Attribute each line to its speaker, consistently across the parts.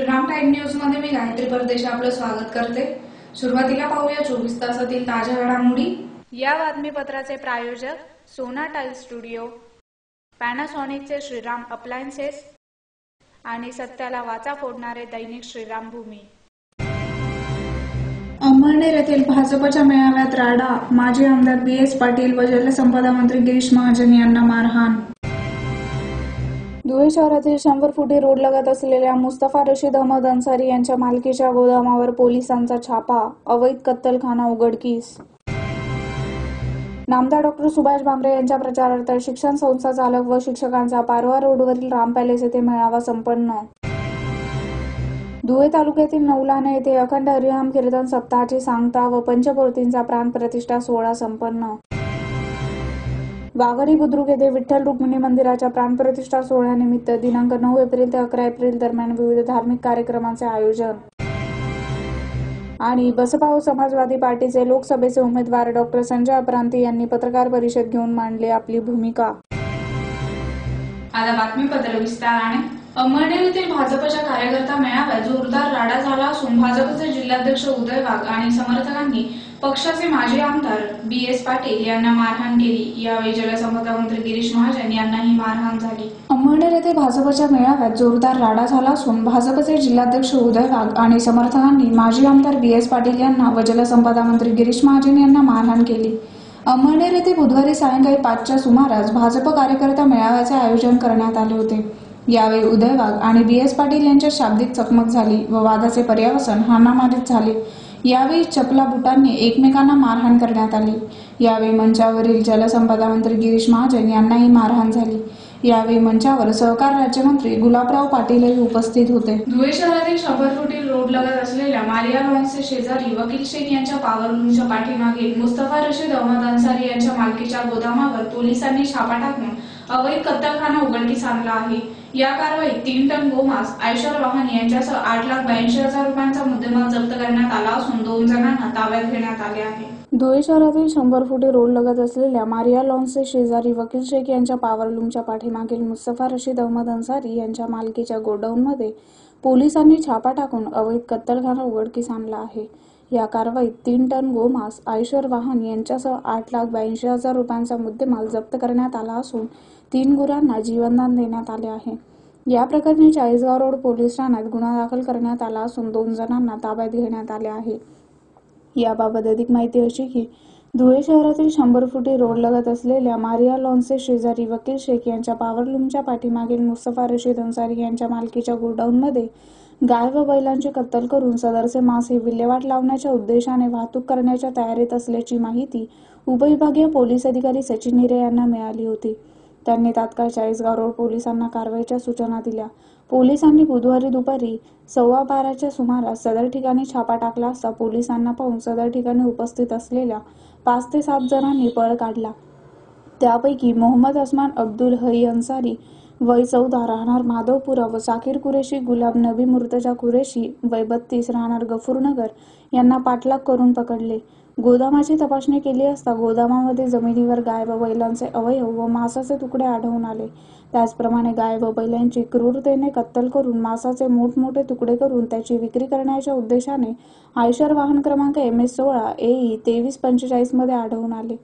Speaker 1: Shriram time news मध्ये मी गायत्री परदेशी आपलं स्वागत करते। सुरुवातीला पाहूया 24 तासातील ताज्या घडामोडी।
Speaker 2: या बातमीपत्राचे प्रायोजक सोना टाइल स्टुडिओ, पॅनासॉनिकचे श्रीराम अप्लायन्सेस आणि सत्याला वाचा फोडणारे दैनिक श्रीराम भूमी।
Speaker 1: अंमळनेर येथील भाजपच्या मेळाव्यात राडा, माजी आमदार BS पाटील व जलसंपदा मंत्री गिरीश महाजन यांना मारहाण। धुळे शहरातील 100 फुटी रोड लगत असलेल्या मुस्तफा रशीद अहमद अन्सारी यांच्या मालकीच्या गोदामावर पोलिसांचा छापा, अवैध कत्तलखाना उघडकीस। नामदार डॉ. सुभाष भामरे यांच्या प्रचारार्थ शिक्षण संस्था चालक व शिक्षकांचा पारवा रोडवरील राम पॅलेस येथे मेळावा संपन्न। धुळे तालुक्यातील नवलाने येथे अखंड हरिनाम कीर्तन सप्ताहाची सांगता व पंचमूर्तींचा प्राणप्रतिष्ठा सोहळा संपन्न। वाघरी बुद्रुक येथे विठ्ठल रुक्मिणी मंदिराच्या प्राणप्रतिष्ठा सोहळ्यानिमित्त दिनांक 9 एप्रिल ते 11 एप्रिल दरम्यान विविध धार्मिक कार्यक्रमांचे आयोजन। आणि बसपा व समाजवादी पार्टीचे लोकसभेचे उमेदवार डॉ. संजय अपरांती यांनी पत्रकार परिषद घेऊन मांडली आपली भूमिका। आता बातमीपत्र विस्ताराने। अंमळनेर येथील भाजपच्या कार्यकर्ता मेळाव्यात जोरदार राडा झाला असून भाजपचे जिल्हाध्यक्ष उदय वाघ आणि समर्थकांनी पक्षाचे माजी आमदार BS पाटील यांना मारहाण केली। यावेळी जलसंपदा मंत्री गिरीश महाजन यांनाही मारहाण झाली। अंमळनेर येथे भाजपच्या मेळाव्यात जोरदार राडा झाला असून भाजपचे जिल्हाध्यक्ष उदय वाघ आणि समर्थकांनी माजी आमदार BS पाटील यांना व जलसंपदा मंत्री गिरीश महाजन यांना मारहाण केली। अंमळनेर येथे बुधवारी सायंकाळी 5च्या सुमारास भाजप कार्यकर्ता मेळाव्याचे आयोजन करण्यात आले होते। यावेळी उदय वाघ आणि BS पाटील यांच्यात शाब्दिक चकमक झाली व वादाचे पर्यावसन हाणामारीत झाले। यावेळी चपला बुटांनी एकमेकांना मारहाण करण्यात आली। यावेळी मंचावरील जलसंपदा मंत्री गिरीश महाजन यांनाही मारहाण झाली। यावेळी मंचावर सहकार राज्यमंत्री गुलाबराव पाटीलही उपस्थित होते। धुळे शहरातील 100 फुटी रोड लगत असलेल्या मारिया लॉन्सचे शेजारी वकील शेख यांच्या पॉवरलूमच्या पाठीमागे मुस्तफा रशीद अहमद अन्सारी यांच्या मालकीच्या गोदामावर पोलिसांनी छापा टाकून अवैध कत्तलखाना उघडकीस आणला आहे। या कारवाईत 3 टन गोमांस, आयशर वाहन यांच्यासह 8,82,000 रुपयांचा मुद्देमाल जप्त करण्यात आला असून 2 जणांना ताब्यात घेण्यात आले आहे। धुळे शहरातील 100 फुटी रोड लगत असलेल्या मारिया लॉन्सचे शेजारी वकील शेख यांच्या पॉवरलूमच्या पाठीमागील मुस्तफा रशीद अहमद अन्सारी यांच्या मालकीच्या गोडाऊनमध्ये पोलिसांनी छापा टाकून अवैध कत्तलखाना उघडकीस आणला आहे। या कारवाईत 3 टन गोमांस, आयशर वाहन यांच्यासह 8,82,000 रुपयांचा मुद्देमाल जप्त करण्यात आला असून 3 गुरांना जीवनदान देण्यात आले आहे। या प्रकरणी चाळीसगाव रोड पोलीस ठाण्यात गुन्हा दाखल करण्यात आला असून 2 जणांना ताब्यात घेण्यात आले आहे। याबाबत अधिक माहिती अशी की धुळे शहरातील 100 फुटी रोड लगत असलेल्या मारिया लॉन्सचे शेजारी वकील शेख यांच्या पॉवरलूमच्या पाठीमागील मुस्तफा रशीद अन्सारी यांच्या मालकीच्या गोडाऊनमध्ये गाय व बैलांची कत्तल करून सदरचे मांस हे विल्हेवाट लावण्याच्या उद्देशाने वाहतूक करण्याच्या तयारीत असल्याची माहिती उपविभागीय पोलीस अधिकारी सचिन हिरे यांना मिळाली होती। त्यांनी तात्काळ चाळीसगाव रोड पोलिसांना कारवाईच्या सूचना दिल्या। पोलिसांनी बुधवारी दुपारी 12:15च्या सुमारास सदर ठिकाणी छापा टाकला असता पोलिसांना पाहून सदर ठिकाणी उपस्थित असलेल्या 5 ते 7 जणांनी पळ काढला। त्यापैकी मोहम्मद अस्मान अब्दुल हई अन्सारी वय 14 राहणार माधवपुरा व साकीर कुरेशी गुलाब नबी मुर्तजा कुरेशी वय 32 राहणार गफूरनगर यांना पाठलाग करून पकडले। गोदामाची तपासणी केली असता गोदामामध्ये जमिनीवर गाय व बैलांचे अवयव व मांसाचे तुकडे आढळून आले। त्याचप्रमाणे गाय व बैलांची क्रूरतेने कत्तल करून मांसाचे मोठमोठे तुकडे करून त्याची विक्री करण्याच्या उद्देशाने आयशर वाहन क्रमांक MS16 AE 2345 मध्ये आढळून आले।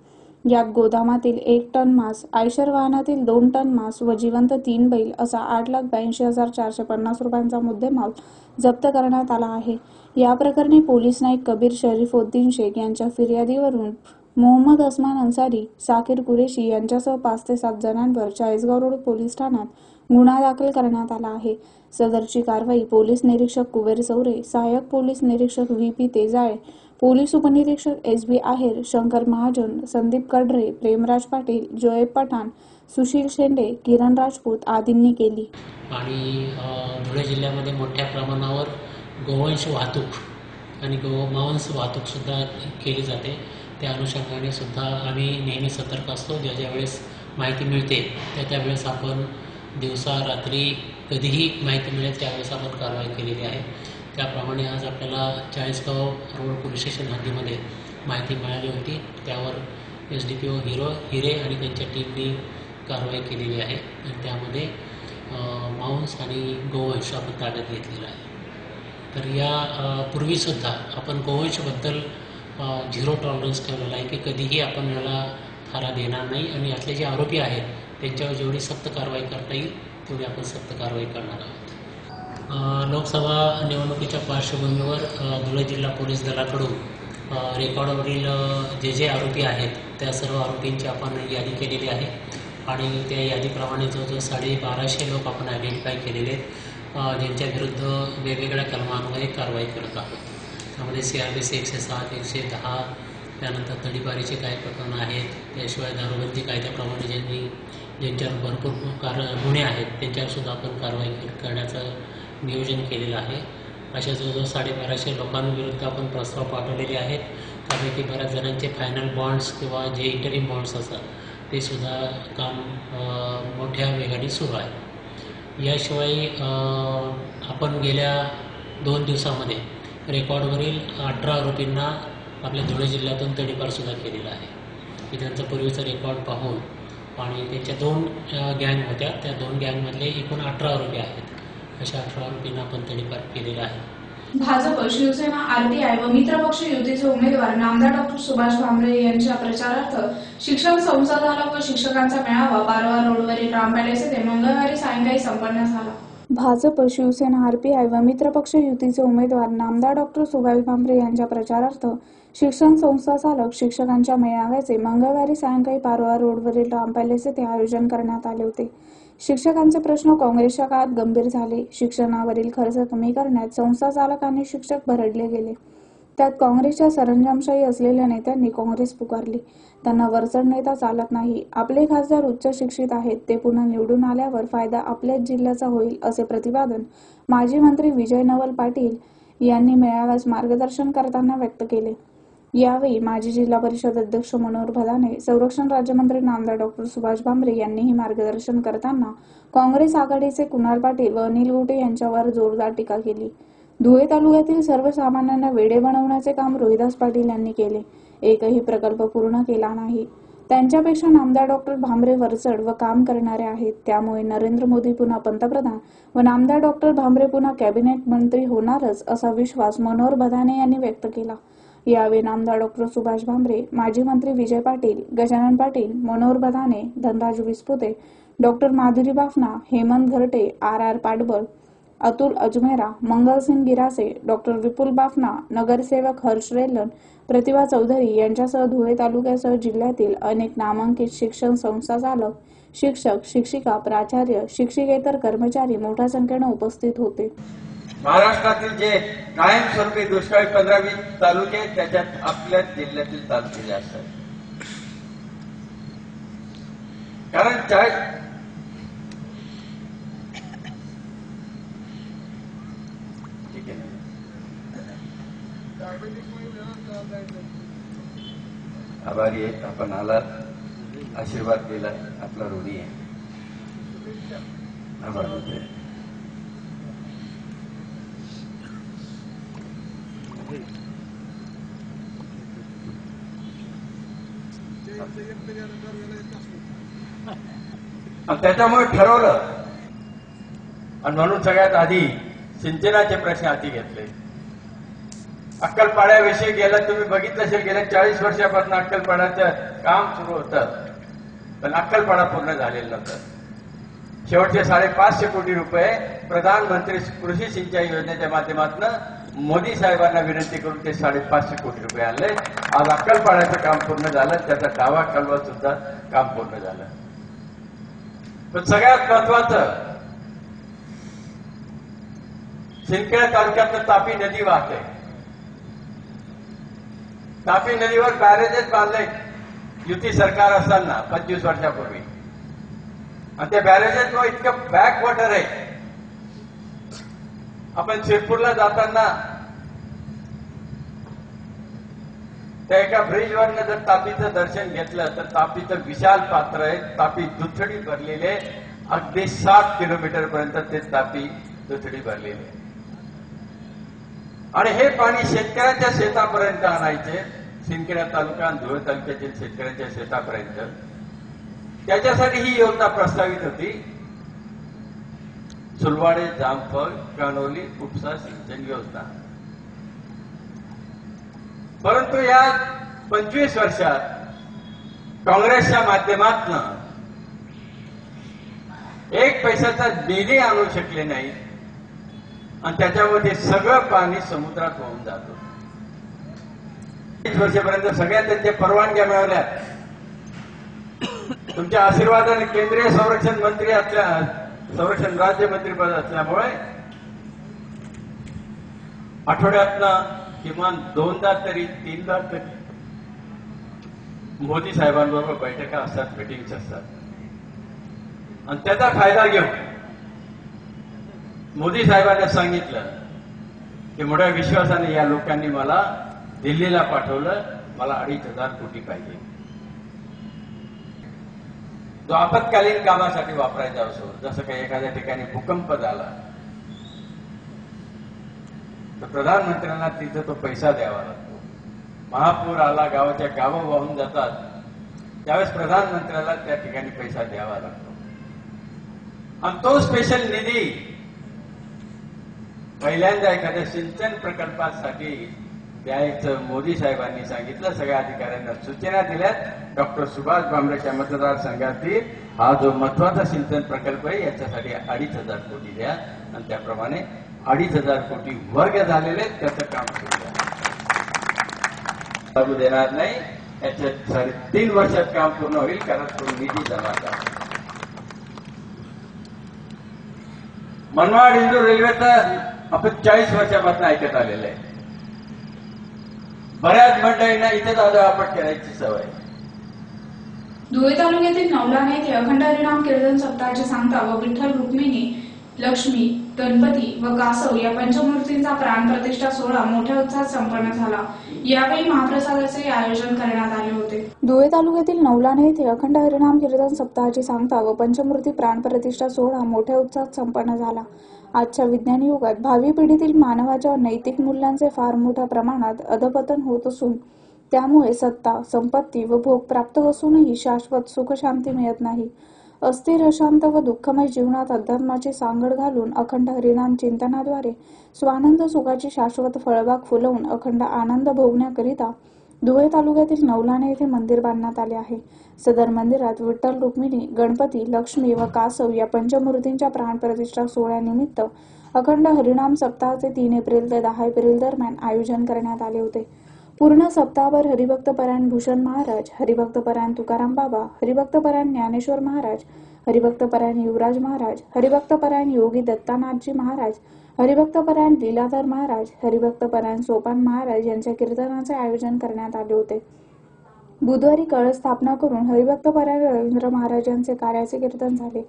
Speaker 1: यात गोदामातील 1 टन मांस, आयशर वाहनातील 2 टन मांस व जिवंत 3 बैल असा 8,82,450 रुपयांचा मुद्देमाल जप्त करण्यात आला आहे। या प्रकरणी पोलीस नाईक कबीर शरीफउद्दीन शेख यांच्या फिर्यादीवरून मोहम्मद अस्मान अन्सारी, साकीर कुरेशी यांच्यासह 5 ते 7 जणांवर चाळीसगाव रोड पोलीस ठाण्यात गुन्हा दाखल करण्यात आला आहे। सदरची कारवाई पोलीस निरीक्षक कुबेर चौरे, सहाय्यक पोलीस निरीक्षक VP तेजाळे, पोलीस उपनिरीक्षक SB आहेर, शंकर महाजन, संदीप कडरे, प्रेमराज पाटील, जोएब पठाण, सुशील शेंडे, किरण राजपूत आदींनी केली।
Speaker 3: आणि धुळे जिल्ह्यामध्ये मोठ्या प्रमाणावर गोवंश वाहतूक आणि गोमांस वाहतूक सुद्धा केली जाते। त्या अनुषंगाने सुद्धा आम्ही नेहमी सतर्क असतो। ज्या वेळेस माहिती मिळते त्यावेळेस आपण दिवसा रात्री कधीही माहिती मिळेल त्यावेळेस आपण कारवाई केलेली आहे। त्याप्रमाणे आज आपल्याला चाळीसगाव रोड पोलीस स्टेशन हद्दीमध्ये माहिती मिळाली होती। त्यावर SDPO हिरे आणि त्यांच्या टीमनी कारवाई केलेली आहे आणि त्यामध्ये मांस आणि गोवंश आपण ताब्यात घेतलेला आहे। तर या पूर्वीसुद्धा आपण गोवंशबद्दल झिरो टॉलरन्स ठेवलेला आहे की कधीही आपण याला थारा देणार नाही आणि यातले जे आरोपी आहेत त्यांच्यावर जेवढी सक्त कारवाई करता येईल तेवढी आपण सक्त कारवाई करणार आहोत. लोकसभा निवडणुकीच्या पार्श्वभूमीवर धुळे जिल्हा पोलीस दलाकडून रेकॉर्डवरील जे आरोपी आहेत त्या सर्व आरोपींची आपण यादी केलेली आहे आणि त्या यादीप्रमाणे जवळजवळ 1250 लोक आपण आयडेंटिफाय केलेले आहेत ज्यांच्या विरुद्ध वेगवेगळ्या कलमांमध्ये कारवाई करत आहोत. त्यामध्ये CRPC 107, 110, त्यानंतर तडीपारीचे काही प्रकरणं आहेत. त्याशिवाय दारूबंदी कायद्याप्रमाणे ज्यांच्यावर भरपूर गुन्हे आहेत त्यांच्यावरसुद्धा आपण कारवाई करण्याचं नियोजन केलेलं आहे. अशा जवळजवळ 1250 लोकांविरुद्ध आपण प्रस्ताव पाठवलेले आहेत. त्यापैकी बऱ्याच जणांचे फायनल बॉन्ड्स किंवा जे इंटरिम बॉन्ड्स असतात ते सुद्धा काम मोठ्या वेगाने सुरू आहे. याशिवाय आपण गेल्या 2 दिवसामध्ये रेकॉर्डवरील 18 आरोपींना आपल्या धुळे जिल्ह्यातून तडीपारसुद्धा केलेला आहे की त्यांचा पूर्वीचा रेकॉर्ड पाहून आणि त्यांच्या 2 गँग होत्या त्या 2 गँगमधले एकूण 18 आरोपी आहेत. अशा 18 आरोपींना आपण तडीपार केलेला आहे.
Speaker 1: भाजप, शिवसेना, RTI व मित्रपक्ष युतीचे उमेदवार नामदार डॉ. सुभाष भामरे यांच्या प्रचारार्थ शिक्षक संसदाला व शिक्षकांचा मेळावा बारवा रोडवरील राम पॅलेस येथे मंगळवारी सायंकाळी संपन्न झाला. भाजप, शिवसेना, RTI व मित्रपक्ष युतीचे उमेदवार नामदार डॉ. सुभाष भामरे यांच्या प्रचारार्थ शिक्षण संस्था चालक शिक्षकांच्या मेळाव्याचे मंगळवारी सायंकाळी पारोळा रोडवरील राम पॅलेस येथे आयोजन करण्यात आले होते. शिक्षकांचे प्रश्न काँग्रेसच्या काळात गंभीर झाले. शिक्षणावरील खर्च कमी करण्यात संस्था चालक आणि शिक्षक भरडले गेले. त्यात काँग्रेसच्या सरंजामशाही असलेल्या नेत्यांनी काँग्रेस पुकारली. त्यांना वरचढ नेता चालत नाही. आपले खासदार उच्च शिक्षित आहेत. ते पुन्हा निवडून आल्यावर फायदा आपल्याच जिल्ह्याचा होईल असे प्रतिपादन माजी मंत्री विजय नवल पाटील यांनी मेळाव्यास मार्गदर्शन करताना व्यक्त केले. यावेळी माजी जिल्हा परिषद अध्यक्ष मनोहर भदाने, संरक्षण राज्यमंत्री नामदार डॉ. सुभाष भामरे यांनीही मार्गदर्शन करताना काँग्रेस आघाडीचे कुणाल पाटील व अनिल गोटे यांच्यावर जोरदार टीका केली. धुळे तालुक्यातील सर्वसामान्यांना वेडे बनवण्याचे काम रोहिदास पाटील यांनी केले. एकही प्रकल्प पूर्ण केला नाही. त्यांच्यापेक्षा नामदार डॉ. भामरे वरचढ व काम करणारे आहेत. त्यामुळे नरेंद्र मोदी पुन्हा पंतप्रधान व नामदार डॉ. भामरे पुन्हा कॅबिनेट मंत्री होणारच असा विश्वास मनोहर भदाने यांनी व्यक्त केला. यावेळी नामदार डॉ. सुभाष भामरे, माजी मंत्री विजय पाटील, गजानन पाटील, मनोहर भदाने, धनराज विस्पुते, डॉ. माधुरी बाफना, हेमंत घरटे, RR पाटबळ, अतुल अजमेरा, मंगलसिंग गिरासे, डॉ. विपुल बाफना, नगरसेवक हर्ष रेलन, प्रतिभा चौधरी यांच्यासह धुळे तालुक्यासह जिल्ह्यातील अनेक नामांकित शिक्षण संस्था चालक, शिक्षक, शिक्षिका, प्राचार्य, शिक्षिकेतर कर्मचारी मोठ्या संख्येने उपस्थित होते.
Speaker 4: महाराष्ट्रातील जे कायमस्वरूपी दुष्काळी 15-20 तालुके त्याच्यात आपल्या जिल्ह्यातील तालुके जास्त आहेत. कारण ठीक आहे, आभारी आहे. आपण आलात, आशीर्वाद दिला, आपला ऋणी आहे. आभार. त्याच्यामुळे ठरवलं आणि म्हणून सगळ्यात आधी सिंचनाचे प्रश्न हाती घेतले. अक्कलपाड्याविषयी गेलं, तुम्ही बघितलं असेल, गेल्या 40 वर्षापासून अक्कलपाड्याचं काम सुरू होतं, पण अक्कलपाडा पूर्ण झालेलं नव्हतं. शेवटचे 550 कोटी रुपये प्रधानमंत्री कृषी सिंचाई योजनेच्या माध्यमातून मोदी साहेबांना विनंती करून ते 550 कोटी रुपये आणले. आज अक्कलपाड्याचं काम पूर्ण झालं, त्याचा डावा कालवा सुद्धा काम पूर्ण झालं. पण सगळ्यात महत्वाचं, सिंदखेड तालुक्यातनं तापी नदी वाहते. तापी नदीवर बॅरेजेस बांधले युती सरकार असताना 25 वर्षापूर्वी, आणि त्या बॅरेजेसमुळे इतकं बॅक वॉटर आहे. आपण शिरपूरला जाताना त्या एका ब्रिजवरनं जर तापीचं दर्शन घेतलं तर तापीचं विशाल पात्र आहे. तापी दुथडी भरलेले, अगदी 7 किलोमीटर पर्यंत ते तापी दुथडी भरलेले. आणि हे पाणी शेतकऱ्यांच्या शेतापर्यंत आणायचे, सिंदखेड तालुका आणि धुळे तालुक्यातील शेतकऱ्यांच्या शेतापर्यंत. त्याच्यासाठी ही योजना प्रस्तावित होती. सुलवाडे जामफळ कानोली उपसा सिंचन योजना. परंतु या 25 वर्षात काँग्रेसच्या माध्यमातून एक पैशाचा निधी आणू शकले नाही आणि त्याच्यामध्ये सगळं पाणी समुद्रात वाहून जातो. 20 वर्षापर्यंत सगळ्या त्यांच्या परवानग्या मिळवल्या. तुमच्या आशीर्वादाने केंद्रीय संरक्षण मंत्री संरक्षण राज्यमंत्रीपद असल्यामुळे आठवड्यातनं किमान 2दा तरी 3दा तरी मोदी साहेबांबरोबर बैठका असतात, मिटिंग्स असतात. आणि त्याचा फायदा घेऊन मोदी साहेबांना सांगितलं की मोठ्या विश्वासाने या लोकांनी मला दिल्लीला पाठवलं, मला 2,500 कोटी पाहिजे. जो आपत्कालीन कामासाठी वापरायचा असो, जसं काही एखाद्या ठिकाणी भूकंप झाला तर प्रधानमंत्र्यांना तिथे तो पैसा द्यावा लागतो. महापूर आला, गावाच्या गावं वाहून जातात, त्यावेळेस प्रधानमंत्र्याला त्या ठिकाणी पैसा द्यावा लागतो. आणि तो स्पेशल निधी पहिल्यांदा एखाद्या सिंचन प्रकल्पासाठी द्यायचं मोदी साहेबांनी सांगितलं. सगळ्या अधिकाऱ्यांना सूचना दिल्यात. डॉक्टर सुभाष भामरेच्या मतदारसंघातील हा जो महत्वाचा सिंचन प्रकल्प आहे याच्यासाठी 2,500 कोटी द्या आणि त्याप्रमाणे 2,500 कोटी वर्ग झालेले त्याचं काम सुरू द्या. लागू देणार नाही. याच्यात 3.5 वर्षात काम पूर्ण होईल कारण तो निधी जमा करा. मनमाड इंदूर रेल्वेचं आपण 40 वर्षापासून ऐकत आलेलं आहे. बऱ्याच मंडळींना इथे दादावापट करायची सवय.
Speaker 1: धुळे तालुक्यातील नवलाने येथे अखंड हरिनाम कीर्तन सप्ताहाची सांगता व विठ्ठल रुक्मिणी लक्ष्मी गणपती व कासव या पंचमूर्तींचा प्राणप्रतिष्ठा सोहळा मोठ्या उत्साहात संपन्न झाला. यावेळी महाप्रसादाचे आयोजन करण्यात आले होते. धुळे तालुक्यातील नवलाने येथे अखंड हरिनाम कीर्तन सप्ताहाची सांगता व पंचमूर्ती प्राणप्रतिष्ठा सोहळा मोठ्या उत्साहात संपन्न झाला. आजच्या विज्ञान युगात भावी पिढीतील मानवाच्या नैतिक मूल्यांचे फार मोठ्या प्रमाणात अधपतन होत असून त्यामुळे सत्ता, संपत्ती व भोग प्राप्त असूनही शाश्वत सुख शांती मिळत नाही. अस्थिर, अशांत व दुःखमय जीवनात अध्यात्माची सांगड घालून अखंड हरिनाम चिंतनाद्वारे स्वानंद सुखाची शाश्वत फळबाग फुलवून अखंड आनंद भोगण्याकरिता धुळे तालुक्यातील नवलाने येथे मंदिर बांधण्यात आले आहे. सदर मंदिरात विठ्ठल रुक्मिणी, गणपती, लक्ष्मी व कासव या पंचमूर्तींच्या प्राणप्रतिष्ठा सोहळ्यानिमित्त अखंड हरिनाम सप्ताहाचे 3 एप्रिल ते 10 एप्रिल दरम्यान आयोजन करण्यात आले होते. पूर्ण सप्ताहभर हरिभक्तपरायण भूषण महाराज, हरिभक्तपरायण तुकाराम बाबा, हरिभक्तपरायण ज्ञानेश्वर महाराज, हरिभक्तपरायण युवराज महाराज, हरिभक्तपरायण योगी दत्तानाथजी महाराज, हरिभक्तपरायण लीलाधर महाराज, हरिभक्तपरायण सोपान महाराज यांच्या कीर्तनाचे आयोजन करण्यात आले होते. बुधवारी कळस स्थापना करून हरिभक्तपरायण रवींद्र महाराजांचे कार्याचे कीर्तन झाले.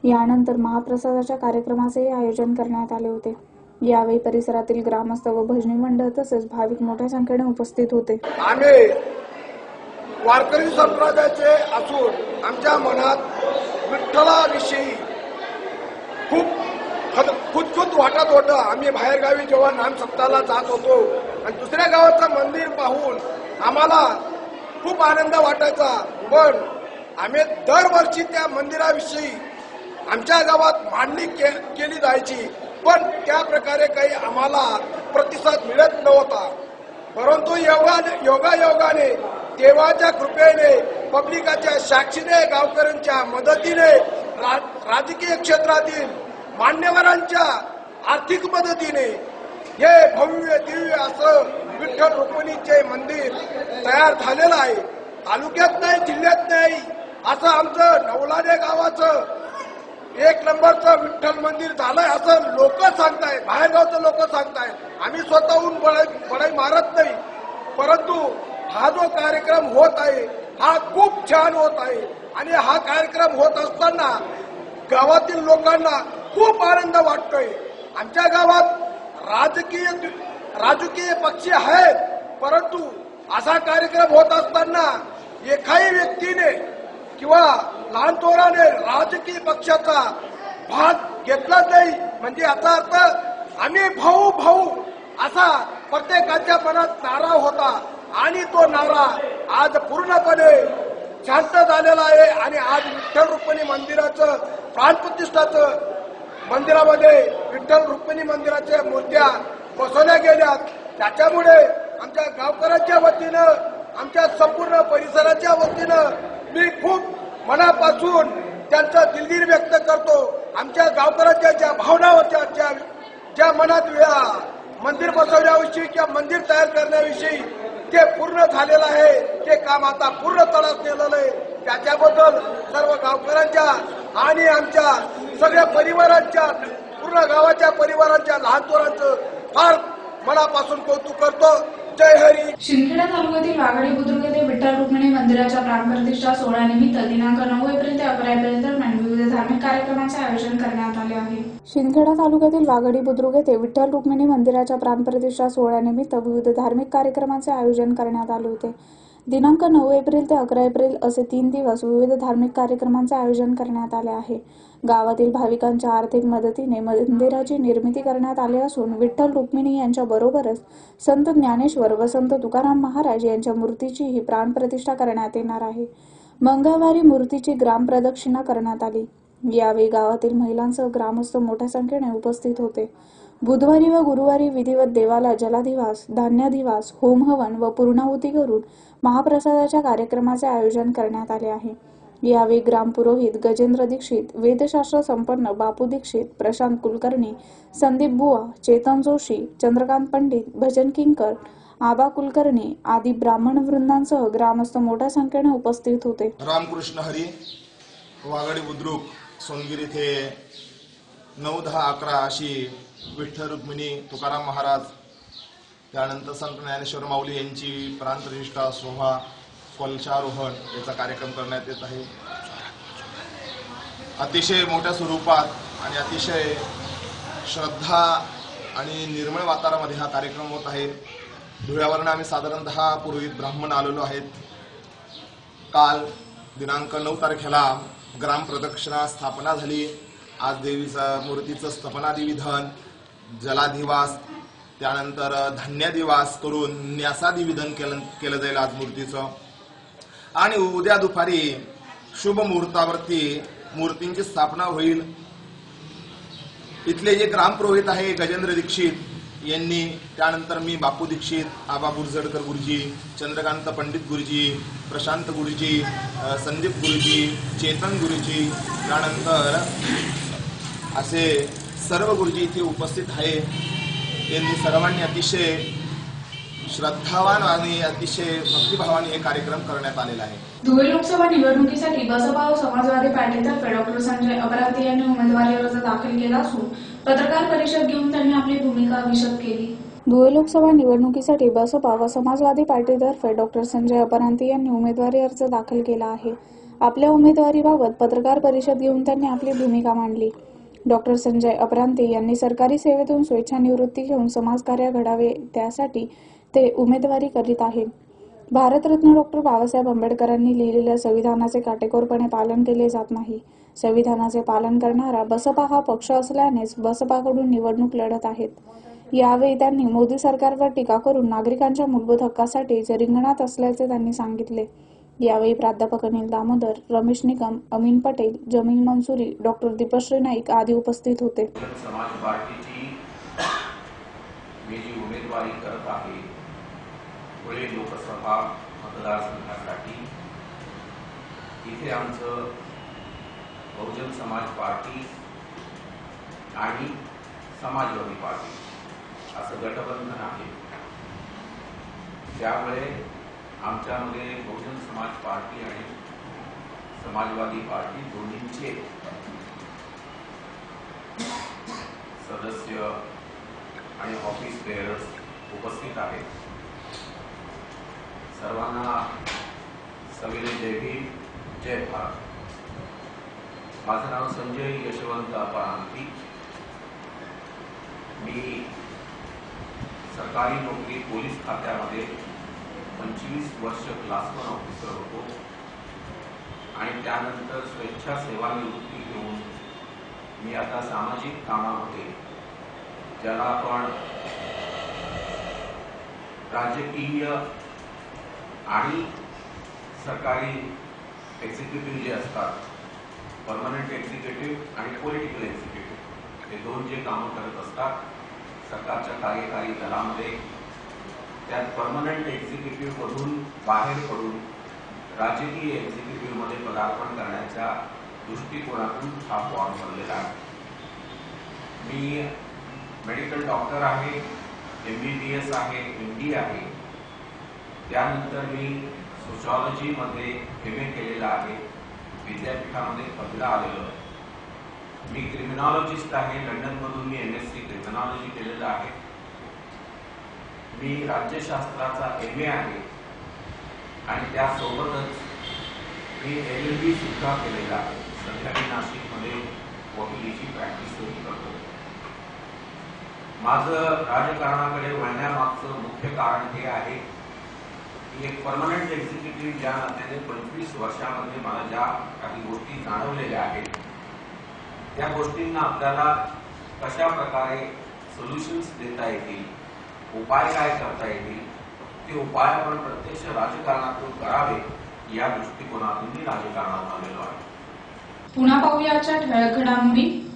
Speaker 1: यानंतर महाप्रसादाच्या कार्यक्रमाचे आयोजन करण्यात आले होते. यावेळी परिसरातील ग्रामस्थ व भजनी मंडळ तसेच भाविक मोठ्या संख्येने उपस्थित होते.
Speaker 5: आम्ही वारकरी संप्रदायाचे असून आमच्या मनात विठ्ठलाविषयी खूप खुदखुद वाटत होतं. आम्ही बाहेरगावी जेव्हा नाम सप्ताहाला जात होतो आणि दुसऱ्या गावाचं मंदिर पाहून आम्हाला खूप आनंद वाटायचा. पण आम्ही दरवर्षी त्या मंदिराविषयी आमच्या गावात मांडणी केली जायची, पण त्या प्रकारे काही आम्हाला प्रतिसाद मिळत नव्हता. परंतु योगायोगाने देवाच्या कृपेने, पब्लिकाच्या साक्षीने, गावकऱ्यांच्या मदतीने, राजकीय क्षेत्रातील मान्यवरांच्या आर्थिक मदतीने हे भव्य दिव्य असं विठ्ठल रुक्मिणीचे मंदिर तयार झालेलं आहे. तालुक्यात नाही, जिल्ह्यात नाही, असं आमचं नवलाने गावाचं 1 नंबरचं विठ्ठल मंदिर झालंय असं लोक सांगतायत, बाहेरगावचं लोक सांगतायत. आम्ही स्वतःहून बढाई मारत नाही. परंतु हा जो कार्यक्रम होत आहे हा खूप छान होत आहे आणि हा कार्यक्रम होत असताना गावातील लोकांना खूप आनंद वाटतोय. आमच्या गावात राजकीय पक्ष आहेत, परंतु असा कार्यक्रम होत असताना एकाही व्यक्तीने किंवा लहान थोराने राजकीय पक्षाचा भाग घेतला नाही. म्हणजे याचा अर्थ आम्ही भाऊ भाऊ असा प्रत्येकाच्या मनात नारा होता आणि तो नारा आज पूर्णपणे शांत झालेला आहे आणि आज विठ्ठल रुक्मिणी मंदिराचं प्राणप्रतिष्ठाचं मंदिरामध्ये विठ्ठल रुक्मिणी मंदिराच्या मूर्त्या बसवल्या गेल्यात. त्याच्यामुळे आमच्या गावकऱ्यांच्या वतीनं, आमच्या संपूर्ण परिसराच्या वतीनं मी खूप मनापासून त्यांचं दिलगिरी व्यक्त करतो. आमच्या गावकऱ्यांच्या ज्या भावना होत्या, ज्या मनात मंदिर बसवण्याविषयी किंवा मंदिर तयार करण्याविषयी ते पूर्ण झालेलं आहे. ते काम आता पूर्ण तळास नेलेलं आहे. त्याच्याबद्दल सर्व गावकऱ्यांच्या आणि आमच्या सगळ्या परिवारांच्या, पूर्ण गावाच्या परिवारांच्या, लहान थोरांचं फार मनापासून कौतुक करतो. जय हरी.
Speaker 1: शिंदखेडा तालुक्यातील वाघाडी बुद्रुक येथे विठ्ठल रुक्मिणी मंदिराच्या प्राणप्रतिष्ठा सोहळ्यानिमित्त दिनांक 9 एप्रिल ते 11 एप्रिल दरम्यान विविध धार्मिक कार्यक्रमांचे आयोजन करण्यात आले आहे. शिंदखेडा तालुक्यातील वाघाडी बुद्रुक येथे विठ्ठल रुक्मिणी मंदिराच्या प्राणप्रतिष्ठा सोहळ्यानिमित्त विविध धार्मिक कार्यक्रमांचे आयोजन करण्यात आले होते. दिनांक 9 एप्रिल ते 11 एप्रिल असे 3 दिवस विविध धार्मिक कार्यक्रमांचे आयोजन करण्यात आले आहे. गावातील भाविकांच्या आर्थिक मदतीने मंदिराची निर्मिती करण्यात आली असून विठ्ठल रुक्मिणी यांच्या बरोबरच संत ज्ञानेश्वर व संत तुकाराम महाराज यांच्या मूर्तीचीही प्राणप्रतिष्ठा करण्यात येणार आहे. मंगळवारी मूर्तीची ग्रामप्रदक्षिणा करण्यात आली. यावेळी गावातील महिलांसह ग्रामस्थ मोठ्या संख्येने उपस्थित होते. बुधवारी व गुरुवारी विधिवत देवाला जलाधिवास, धान्याधिवास, होमहवन व पूर्णाहुती करून महाप्रसादाच्या कार्यक्रमाचे आयोजन करण्यात आले आहे. यावेळी ग्रामपुरोहित गजेंद्र दीक्षित, वेदशास्त्र संपन्न बापू दीक्षित, प्रशांत कुलकर्णी, संदीप बुवा, चेतन जोशी, चंद्रकांत पंडित, भजन किंकर, आबा कुलकर्णी आदी ब्राह्मण वृंदांसह ग्रामस्थ मोठ्या संख्येने उपस्थित होते.
Speaker 6: रामकृष्ण हरी. वाघाडी बुद्रुक सोनगिर येथे 9, 10, 11 अशी विठ्ठल रुक्मिणी, तुकाराम महाराज, त्यानंतर संत ज्ञानेश्वर माऊली यांची प्राणप्रतिष्ठा सोहळा, कलशारोहण याचा कार्यक्रम करण्यात येत आहे. अतिशय मोठ्या स्वरूपात आणि अतिशय श्रद्धा आणि निर्मळ वातावरणामध्ये हा कार्यक्रम होत आहे. धुळ्यावरून आम्ही साधारण 10 पुरोहित ब्राह्मण आलेलो आहेत. काल दिनांक 9 तारखेला ग्राम प्रदक्षिणा स्थापना झाली. आज देवीचा मूर्तीचं स्थापनादी विधान, जलाधिवास, त्यानंतर धान्याधिवास करून न्यासादी विधान केलं जाईल आज मूर्तीचं. आणि उद्या दुपारी शुभ मुहूर्तावरती मूर्तींची स्थापना होईल. इथले जे ग्रामपुरोहित आहे गजेंद्र दीक्षित यांनी, त्यानंतर मी बापू दीक्षित, आबा बुरजडकर गुरुजी, चंद्रकांत पंडित गुरुजी, प्रशांत गुरुजी, संदीप गुरुजी, चेतन गुरुजी, त्यानंतर असे सर्व गुरुजी इथे उपस्थित आहे. यांनी सर्वांनी अतिशय श्रद्धावान आणि अतिशय भक्तिभावाने हे कार्यक्रम करण्यात आलेला आहे.
Speaker 1: धुळे लोकसभा निवडणुकीसाठी बसपा व समाजवादी पार्टीतर्फे डॉक्टर संजय अपरांते यांनी उमेदवारी अर्ज दाखल केला असून पत्रकार परिषद घेऊन त्यांनी आपली भूमिका विशद केली. धुळे लोकसभा निवडणुकीसाठी बसपा व समाजवादी पार्टीतर्फे डॉक्टर संजय अपरांते यांनी उमेदवारी अर्ज दाखल केला आहे. आपल्या उमेदवारीबाबत पत्रकार परिषद घेऊन त्यांनी आपली भूमिका मांडली. डॉक्टर संजय अपरांते यांनी सरकारी सेवेतून स्वेच्छानिवृत्ती घेऊन समाजकार्य घडावे त्यासाठी ते उमेदवारी करीत आहेत. भारतरत्न डॉक्टर बाबासाहेब आंबेडकरांनी लिहिलेल्या संविधानाचे काटेकोरपणे पालन केले जात नाही. संविधानाचे पालन करणारा बसपा हा पक्ष असल्यानेच बसपाकडून निवडणूक लढत आहेत. यावेळी त्यांनी मोदी सरकारवर टीका करून नागरिकांच्या मूलभूत हक्कासाठी रिंगणात असल्याचे त्यांनी सांगितले. यावेळी प्राध्यापक अनिल दामोदर, रमेश निकम, अमीन पटेल, जमील मंसुरी, डॉक्टर दीपश्री नाईक आदी उपस्थित होते.
Speaker 7: समाज पार्टीची मी जी उमेदवारी करत आहे धुळे लोकसभा मतदारसंघासाठी, इथे आमचं बहुजन समाज पार्टी आणि समाजवादी पार्टी असं गठबंधन आहे. त्यामुळे आमच्यामध्ये बहुजन समाज पार्टी आणि समाजवादी पार्टी दोन्हींचे सदस्य आणि ऑफिस बेअरर्स उपस्थित आहेत. सर्वांना सविनय जय भीम, जय भारत. माझं नाव संजय यशवंत अपरांती. मी सरकारी नोकरी पोलीस खात्यामध्ये 25 वर्ष क्लास 1 ऑफिसर होतो आणि त्यानंतर स्वेच्छा सेवानिवृत्ती घेऊन मी आता सामाजिक कामामध्ये, ज्याला आपण राजकीय आणि सरकारी एक्झिक्युटिव्ह जे असतात, परमनंट एक्झिक्युटिव्ह आणि पॉलिटिकल एक्झिक्युटिव्ह, हे दोन जे कामं करत असतात सरकारच्या कार्यकारी दलामध्ये, त्यात परमनंट एक्झिक्युटिव्ह मधून बाहेर पडून राजकीय एक्झिक्युटिव्ह मध्ये पदार्पण करण्याच्या दृष्टिकोनातून हा फॉर्म भरलेला आहे. मी मेडिकल डॉक्टर आहे, MBBS आहे, MD आहे. त्यानंतर मी सोशॉलॉजीमध्ये MA केलेला आहे, विद्यापीठामध्ये पदवीला आलेलो. मी क्रिमिनॉलॉजिस्ट आहे, लंडनमधून मी MSc क्रिमिनॉलॉजी केलेलं आहे. मी राज्यशास्त्राचा MA आहे आणि त्यासोबतच मी LLB सुद्धा केलेला आहे. सध्या मी नाशिकमध्ये वकिलीची प्रॅक्टिस करतो. माझं राजकारणाकडे वळण्यामागचं मुख्य कारण हे आहे की एक परमनंट एक्झिक्युटिव्ह ज्या नात्याने 25 वर्षामध्ये मला ज्या काही गोष्टी जाणवलेल्या आहेत त्या गोष्टींना आपल्याला कशा प्रकारे सोल्युशन्स देता येतील, उपाय काय करता येतील, ते उपाय आपण प्रत्यक्ष राजकारणातून करावे या दृष्टिकोनातून मी राजकारणात आलेलो आहे.
Speaker 1: पुन्हा पाहूयाच्या ठळक घडामोडी.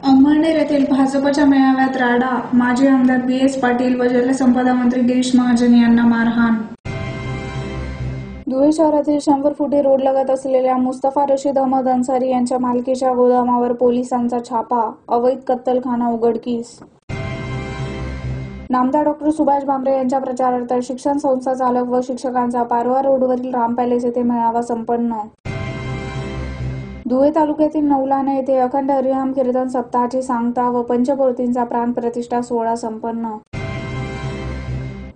Speaker 1: अमळनेर येथील भाजपच्या मेळाव्यात राडा, माजी आमदार BS पाटील व जलसंपदा मंत्री गिरीश महाजन यांना मारहाण. धुळे शहरातील 100 फुटी रोड लगत असलेल्या मुस्तफा रशीद अहमद अन्सारी यांच्या मालकीच्या गोदामावर पोलिसांचा छापा, अवैध कत्तलखाना उघडकीस. नामदार डॉ. सुभाष भामरे यांच्या प्रचारार्थ शिक्षण संस्था चालक व शिक्षकांचा पारवा रोडवरील राम पॅलेस येथे मेळावा संपन्न. धुळे तालुक्यातील नवलाणे येथे अखंड हरिनाम कीर्तन सप्ताहाची सांगता व पंचमूर्तींचा प्राणप्रतिष्ठा सोहळा संपन्न.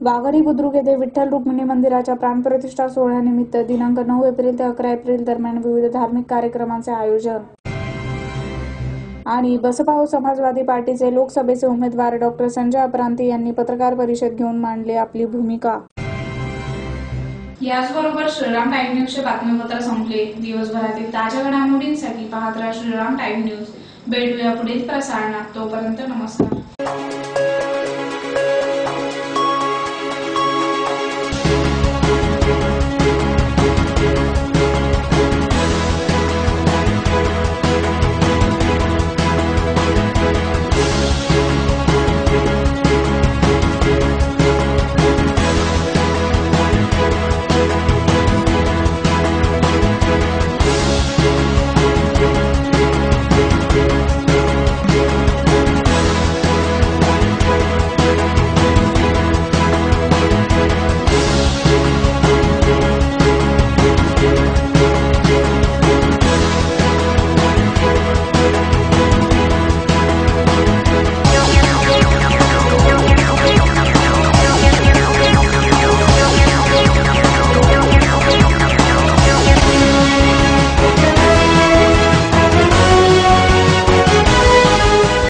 Speaker 1: वाघडी बुद्रुक येथे विठ्ठल रुक्मिणी मंदिराच्या प्राणप्रतिष्ठा सोहळ्यानिमित्त दिनांक 9 एप्रिल ते 11 एप्रिल दरम्यान विविध धार्मिक कार्यक्रमांचे आयोजन. आणि बसपा व समाजवादी पार्टीचे लोकसभेचे उमेदवार डॉ. संजय अपरांती यांनी पत्रकार परिषद घेऊन मांडली आपली भूमिका. याचबरोबर श्रीराम टाइम न्यूजचे बातमीपत्र संपले. दिवसभरातील ताज्या घडामोडींसाठी पाहत राहा श्रीराम टाइम न्यूज. भेटूया पुढील प्रसारणात. तोपर्यंत नमस्कार.